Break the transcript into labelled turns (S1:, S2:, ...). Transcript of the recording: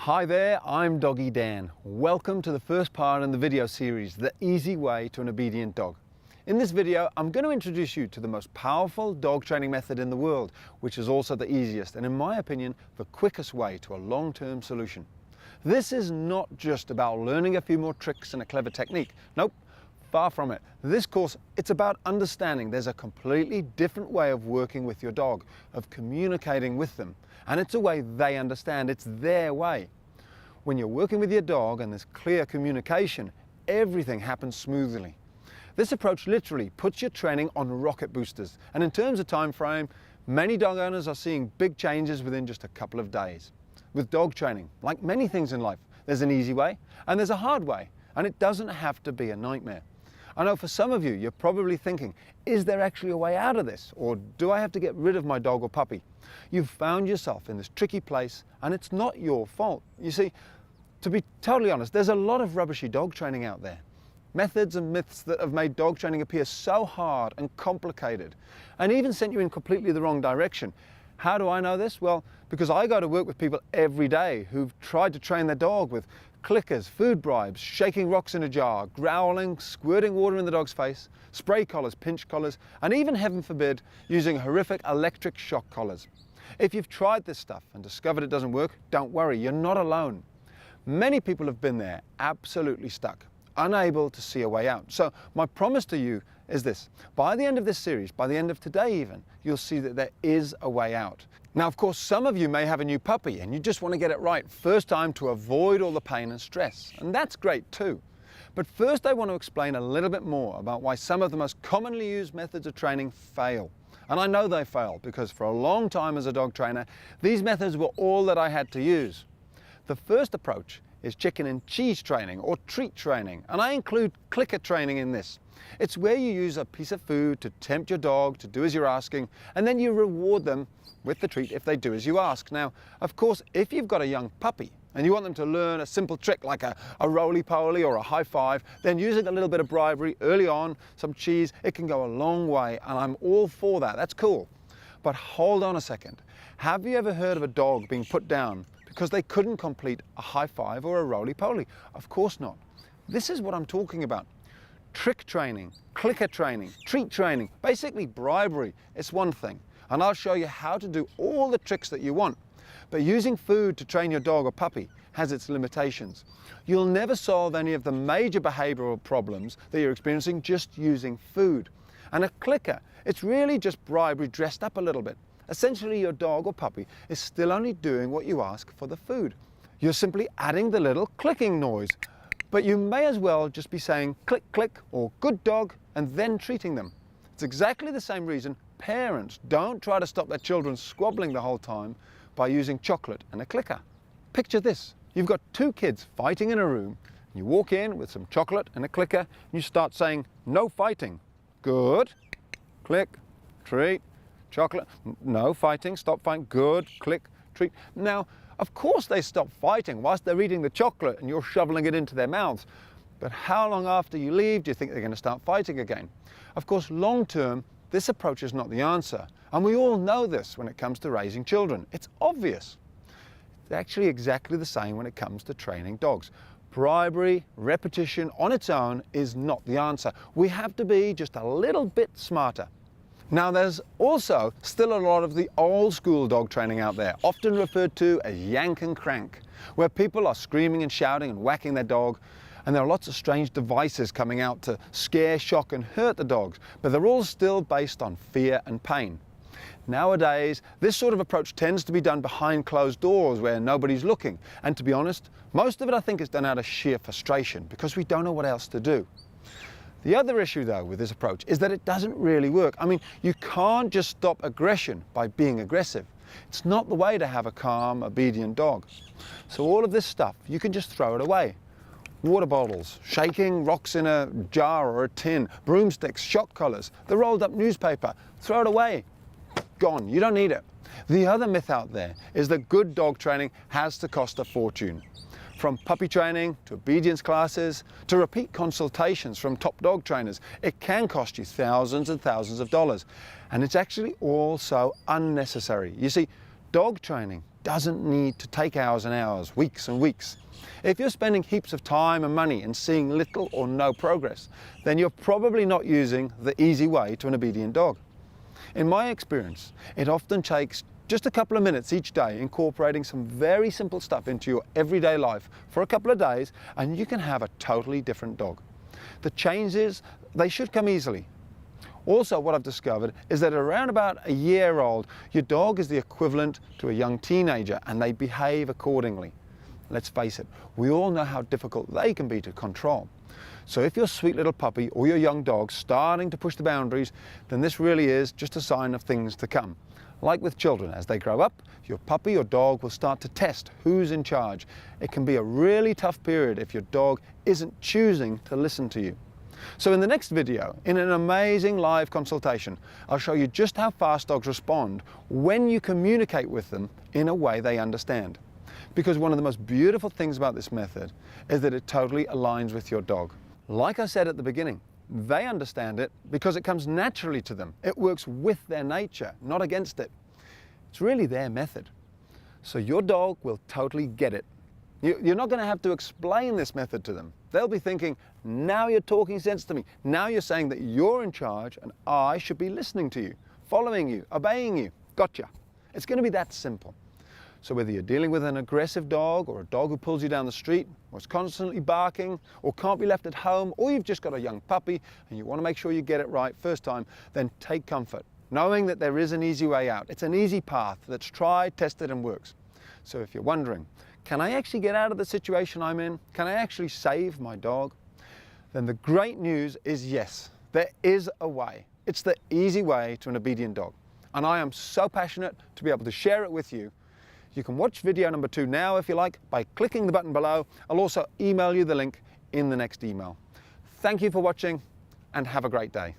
S1: Hi there, I'm Doggy Dan. Welcome to the first part in the video series, The Easy Way to an Obedient Dog. In this video, I'm going to introduce you to the most powerful dog training method in the world, which is also the easiest and, in my opinion, the quickest way to a long-term solution. This is not just about learning a few more tricks and a clever technique. Nope, far from it. This course, it's about understanding there's a completely different way of working with your dog, of communicating with them. And it's a way they understand, it's their way. When you're working with your dog and there's clear communication, everything happens smoothly. This approach literally puts your training on rocket boosters. And in terms of time frame, many dog owners are seeing big changes within just a couple of days. With dog training, like many things in life, there's an easy way and there's a hard way, and it doesn't have to be a nightmare. I know for some of you, you're probably thinking, is there actually a way out of this? Or do I have to get rid of my dog or puppy? You've found yourself in this tricky place and it's not your fault. You see, to be totally honest, there's a lot of rubbishy dog training out there. Methods and myths that have made dog training appear so hard and complicated and even sent you in completely the wrong direction. How do I know this? Well, because I go to work with people every day who've tried to train their dog with clickers, food bribes, shaking rocks in a jar, growling, squirting water in the dog's face, spray collars, pinch collars, and even, heaven forbid, using horrific electric shock collars. If you've tried this stuff and discovered it doesn't work, don't worry, you're not alone. Many people have been there, absolutely stuck, unable to see a way out. So my promise to you is this: by the end of this series, by the end of today even, you'll see that there is a way out. Now, of course, some of you may have a new puppy and you just want to get it right first time to avoid all the pain and stress, and that's great too. But first I want to explain a little bit more about why some of the most commonly used methods of training fail. And I know they fail because for a long time as a dog trainer, these methods were all that I had to use. The first approach is chicken and cheese training or treat training, and I include clicker training in this. It's where you use a piece of food to tempt your dog to do as you're asking, and then you reward them with the treat if they do as you ask. Now, of course, if you've got a young puppy and you want them to learn a simple trick like a roly-poly or a high five, then using a little bit of bribery early on, some cheese, it can go a long way, and I'm all for that. That's cool. But hold on a second. Have you ever heard of a dog being put down because they couldn't complete a high five or a roly-poly? Of course not. This is what I'm talking about. Trick training, clicker training, treat training, basically bribery. It's one thing, and I'll show you how to do all the tricks that you want. But using food to train your dog or puppy has its limitations. You'll never solve any of the major behavioral problems that you're experiencing just using food. And a clicker, it's really just bribery dressed up a little bit. Essentially, your dog or puppy is still only doing what you ask for the food. You're simply adding the little clicking noise. But you may as well just be saying click, click, or good dog, and then treating them. It's exactly the same reason parents don't try to stop their children squabbling the whole time by using chocolate and a clicker. Picture this. You've got two kids fighting in a room. You walk in with some chocolate and a clicker, and you start saying, no fighting. Good. Click, treat, chocolate. No fighting, stop fighting. Good, click, treat. Now, of course they stop fighting whilst they're eating the chocolate and you're shoveling it into their mouths. But how long after you leave do you think they're going to start fighting again? Of course, long term, this approach is not the answer. And we all know this when it comes to raising children. It's obvious. It's actually exactly the same when it comes to training dogs. Bribery, repetition on its own is not the answer. We have to be just a little bit smarter. Now, there's also still a lot of the old school dog training out there, often referred to as yank and crank, where people are screaming and shouting and whacking their dog, and there are lots of strange devices coming out to scare, shock and hurt the dogs, but they're all still based on fear and pain. Nowadays, this sort of approach tends to be done behind closed doors where nobody's looking, and to be honest, most of it I think is done out of sheer frustration because we don't know what else to do. The other issue though with this approach is that it doesn't really work. I mean, you can't just stop aggression by being aggressive. It's not the way to have a calm, obedient dog. So all of this stuff, you can just throw it away. Water bottles, shaking rocks in a jar or a tin, broomsticks, shock collars, the rolled up newspaper, throw it away. Gone, you don't need it. The other myth out there is that good dog training has to cost a fortune. From puppy training to obedience classes to repeat consultations from top dog trainers, it can cost you thousands and thousands of dollars. And it's actually all so unnecessary. You see, dog training doesn't need to take hours and hours, weeks and weeks. If you're spending heaps of time and money and seeing little or no progress, then you're probably not using the easy way to an obedient dog. In my experience, it often takes just a couple of minutes each day incorporating some very simple stuff into your everyday life for a couple of days, and you can have a totally different dog. The changes, they should come easily. Also, what I've discovered is that around about a year old, your dog is the equivalent to a young teenager and they behave accordingly. Let's face it, we all know how difficult they can be to control. So if your sweet little puppy or your young dog starting to push the boundaries, then this really is just a sign of things to come. Like with children, as they grow up, your puppy or dog will start to test who's in charge. It can be a really tough period if your dog isn't choosing to listen to you. So in the next video, in an amazing live consultation, I'll show you just how fast dogs respond when you communicate with them in a way they understand. Because one of the most beautiful things about this method is that it totally aligns with your dog. Like I said at the beginning, they understand it because it comes naturally to them. It works with their nature, not against it. It's really their method. So your dog will totally get it. You're not going to have to explain this method to them. They'll be thinking, now you're talking sense to me. Now you're saying that you're in charge and I should be listening to you, following you, obeying you. Gotcha. It's going to be that simple. So whether you're dealing with an aggressive dog or a dog who pulls you down the street or is constantly barking or can't be left at home, or you've just got a young puppy and you want to make sure you get it right first time, then take comfort, knowing that there is an easy way out. It's an easy path that's tried, tested and works. So if you're wondering, can I actually get out of the situation I'm in? Can I actually save my dog? Then the great news is yes, there is a way. It's the easy way to an obedient dog. And I am so passionate to be able to share it with you. You can watch video number 2 now if you like by clicking the button below. I'll also email you the link in the next email. Thank you for watching and have a great day.